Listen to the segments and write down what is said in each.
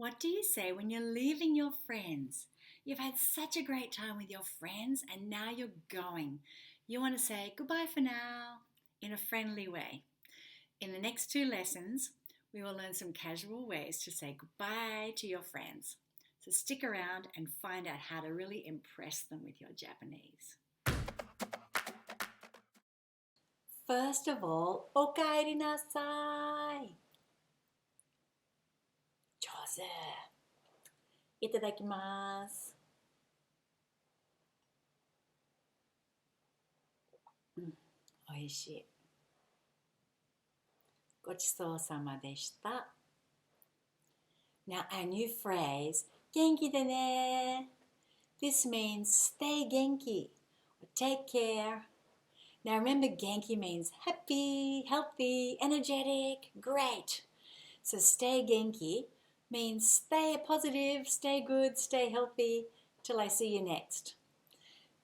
What do you say when you're leaving your friends? You've had such a great time with your friends and now you're going. You want to say goodbye for now in a friendly way. In the next two lessons, we will learn some casual ways to say goodbye to your friends. So stick around and find out how to really impress them with your Japanese. First of all, おかえりなさい。上手。いただきます。おいしい。ごちそうさまでした。Now our new phrase, 元気でね. This means stay genki or take care. Now remember, genki means happy, healthy, energetic, great. So stay genki means stay positive, stay good, stay healthy till I see you next.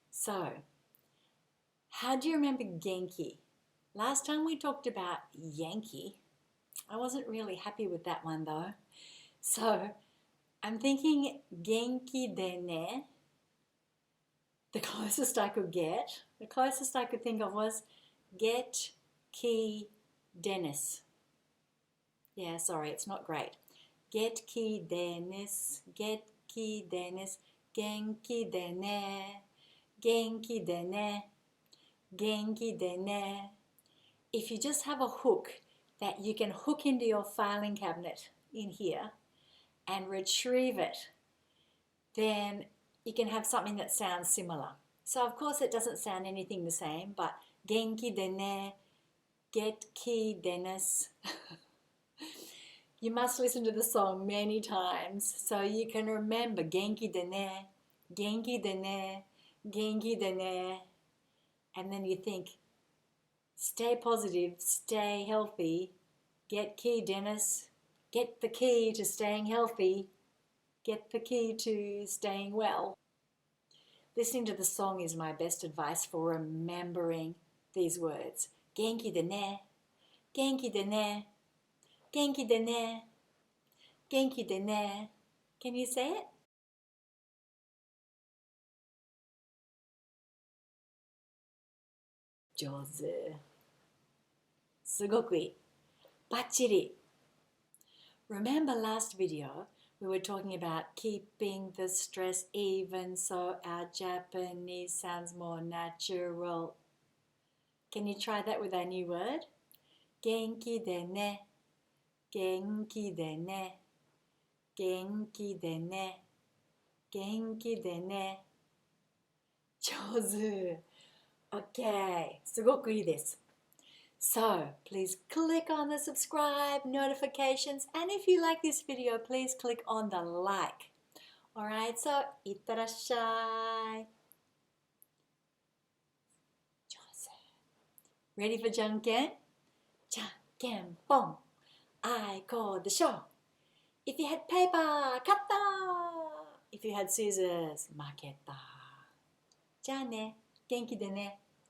So, how do you remember genki? Last time we talked about Yankee. I wasn't really happy with that one though. So, I'm thinking genki de ne. The closest I could think of was get ki denis. Yeah, sorry, it's not great. Get ki denis, genki de ne, genki de ne, genki de ne. If you just have a hook that you can hook into your filing cabinet in here and retrieve it, then you can have something that sounds similar. So of course it doesn't sound anything the same, but genki de ne, get ki denis. You must listen to the song many times so you can remember genki de ne, genki de ne, genki de ne. And then you think, stay positive, stay healthy, get ki denis, get the key to staying healthy, get the key to staying well. Listening to the song is my best advice for remembering these words. Genki de ne, genki de ne, genki de ne, genki de ne. Can you say it? 上手。すごくいい。バッチリ。Remember last video, we were talking about keeping the stress even so our Japanese sounds more natural. Can you try that with our new word? Genki de ne, genki de ne, genki de ne, genki de ne. 上手。Okay, すごくいいです。So, please click on the subscribe, notifications, and if you like this video, please click on the like. Alright, so, いってらっしゃい。上手。Ready for じゃんけん? じゃんけんぽん。I call the show. If you had paper, 勝った。If you had scissors, 負けた。じゃあね、元気でね。